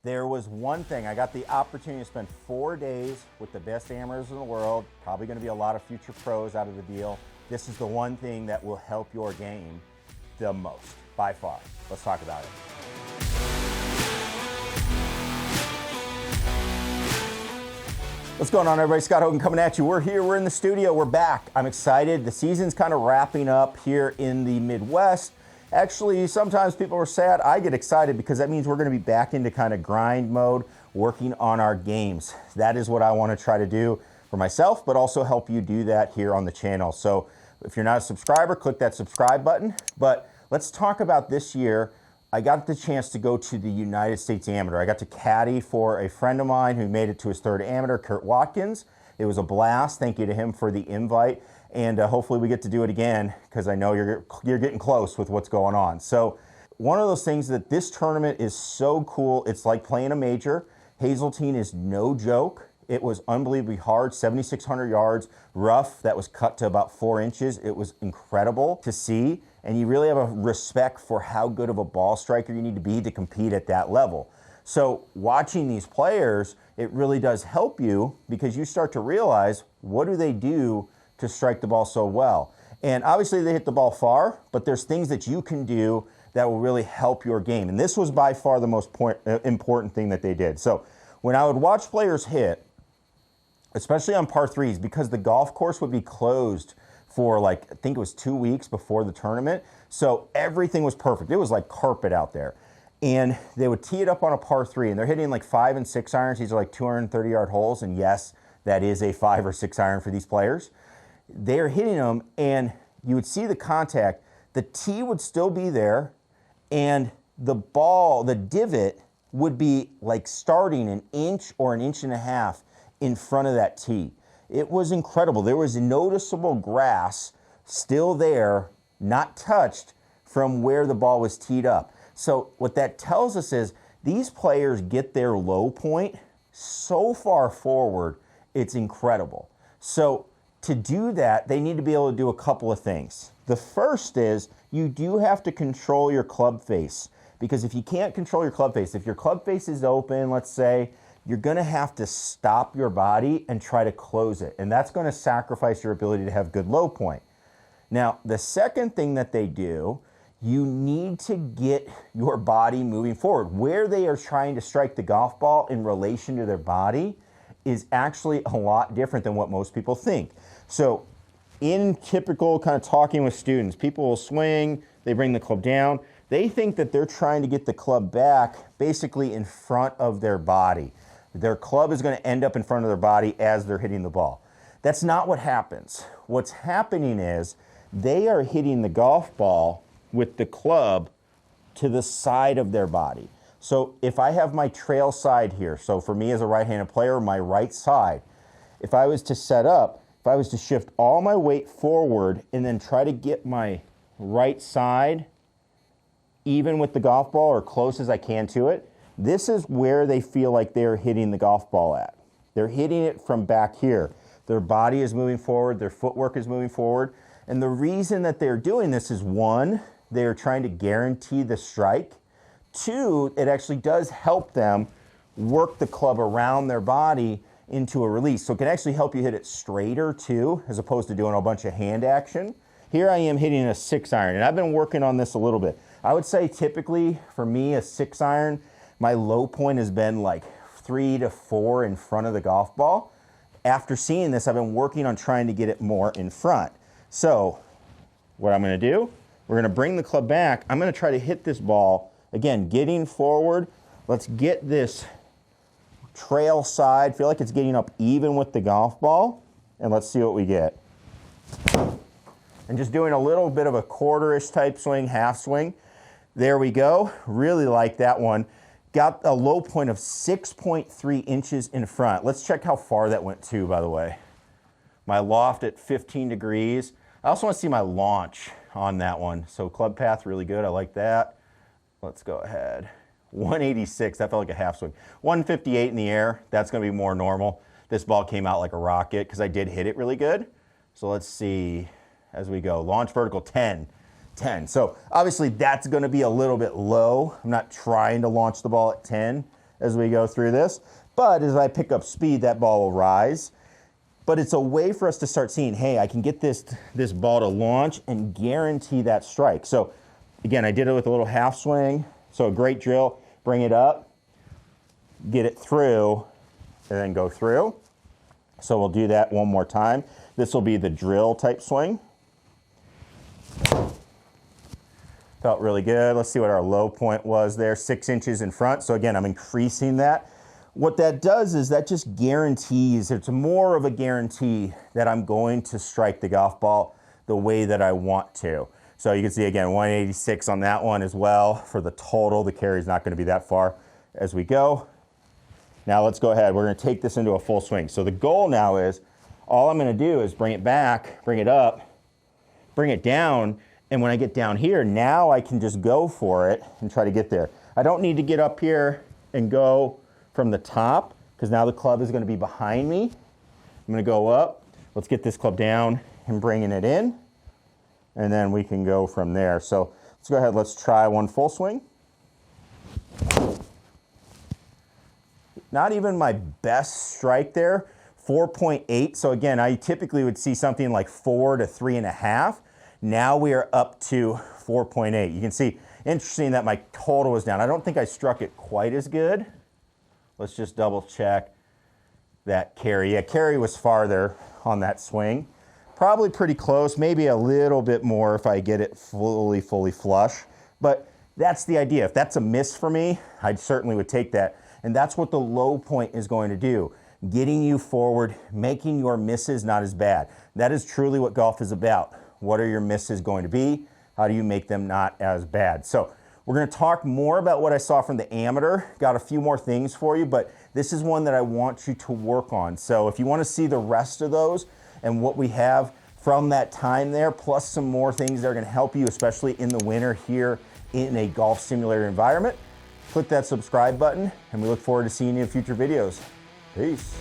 There was one thing, I got the opportunity to spend 4 days with the best amateurs in the world, probably gonna be a lot of future pros out of the deal. This is the one thing that will help your game the most, by far. Let's talk about it. What's going on, everybody? Scott Hogan coming at you. We're here, we're in the studio, we're back. I'm excited. The season's kind of wrapping up here in the Midwest. Actually, sometimes people are sad. I get excited because that means we're going to be back into kind of grind mode, working on our games. That is what I want to try to do for myself, but also help you do that here on the channel. So if you're not a subscriber, click that subscribe button. But let's talk about this year. I got the chance to go to the United States Amateur. I got to caddy for a friend of mine who made it to his third amateur, Kurt Watkins. It was a blast. Thank you to him for the invite. And hopefully we get to do it again because I know you're getting close with what's going on. So one of those things that this tournament is so cool, it's like playing a major. Hazeltine is no joke. It was unbelievably hard, 7,600 yards, rough that was cut to about 4 inches. It was incredible to see. And you really have a respect for how good of a ball striker you need to be to compete at that level. So watching these players, it really does help you because you start to realize, what do they do to strike the ball so well? And obviously they hit the ball far, but there's things that you can do that will really help your game. And this was by far the most important thing that they did. So when I would watch players hit, especially on par threes, because the golf course would be closed for like, I think it was 2 weeks before the tournament. So everything was perfect. It was like carpet out there. And they would tee it up on a par three, and they're hitting like 5 and 6 irons. These are like 230-yard holes. And yes, that is a 5 or 6 iron for these players. They're hitting them, and you would see the contact. The tee would still be there, and the ball, the divot, would be like starting an inch or an inch and a half in front of that tee. It was incredible. There was noticeable grass still there, not touched from where the ball was teed up. So what that tells us is these players get their low point so far forward, it's incredible. So to do that, they need to be able to do a couple of things. The first is you do have to control your club face, because if you can't control your club face, if your club face is open, let's say, you're going to have to stop your body and try to close it. And that's going to sacrifice your ability to have good low point. Now, the second thing that they do, you need to get your body moving forward. Where they are trying to strike the golf ball in relation to their body is actually a lot different than what most people think. So in typical kind of talking with students, people will swing, they bring the club down. They think that they're trying to get the club back basically in front of their body. Their club is going to end up in front of their body as they're hitting the ball. That's not what happens. What's happening is they are hitting the golf ball with the club to the side of their body. So if I have my trail side here, so for me as a right-handed player, my right side, if I was to set up, if I was to shift all my weight forward and then try to get my right side even with the golf ball or close as I can to it, this is where they feel like they're hitting the golf ball at. They're hitting it from back here. Their body is moving forward, their footwork is moving forward. And the reason that they're doing this is, one, they're trying to guarantee the strike. Two, it actually does help them work the club around their body into a release. So it can actually help you hit it straighter too, as opposed to doing a bunch of hand action. Here I am hitting a 6 iron, and I've been working on this a little bit. I would say typically for me, a 6 iron, my low point has been like 3 to 4 in front of the golf ball. After seeing this, I've been working on trying to get it more in front. So what I'm going to do, we're going to bring the club back. I'm going to try to hit this ball, again, getting forward. Let's get this trail side, feel like it's getting up even with the golf ball, and let's see what we get. And just doing a little bit of a quarter-ish type swing, half swing. There we go. Really like that one. Got a low point of 6.3 inches in front. Let's check how far that went to, by the way. My loft at 15 degrees. I also want to see my launch on that one. So club path, really good. I like that. Let's go ahead. 186, that felt like a half swing. 158 in the air, that's going to be more normal. This ball came out like a rocket because I did hit it really good. So let's see as we go. Launch vertical 10. 10. So obviously that's going to be a little bit low. I'm not trying to launch the ball at 10. as we go through this. But as I pick up speed, that ball will rise. But it's a way for us to start seeing, hey, I can get this ball to launch and guarantee that strike. So again, I did it with a little half swing. So a great drill, bring it up, get it through, and then go through. So we'll do that one more time. This will be the drill type swing. Felt really good. Let's see what our low point was there, 6 inches in front. So again, I'm increasing that. What that does is that just guarantees, it's more of a guarantee that I'm going to strike the golf ball the way that I want to. So you can see again, 186 on that one as well for the total. The carry is not going to be that far as we go. Now let's go ahead. We're going to take this into a full swing. So the goal now is, all I'm going to do is bring it back, bring it up, bring it down. And when I get down here, now I can just go for it and try to get there. I don't need to get up here and go from the top, because now the club is going to be behind me. I'm going to go up. Let's get this club down and bringing it in. And then we can go from there. So let's go ahead. Let's try one full swing. Not even my best strike there, 4.8. So again, I typically would see something like 4 to 3.5. Now we are up to 4.8. You can see, interesting that my total was down. I don't think I struck it quite as good. Let's just double check that carry. Yeah, carry was farther on that swing. Probably pretty close, maybe a little bit more if I get it fully flush. But that's the idea. If that's a miss for me, I certainly would take that. And that's what the low point is going to do. Getting you forward, making your misses not as bad. That is truly what golf is about. What are your misses going to be? How do you make them not as bad? So we're going to talk more about what I saw from the amateur. Got a few more things for you, but this is one that I want you to work on. So if you want to see the rest of those and what we have from that time there, plus some more things that are going to help you, especially in the winter here in a golf simulator environment, click that subscribe button, and we look forward to seeing you in future videos. Peace.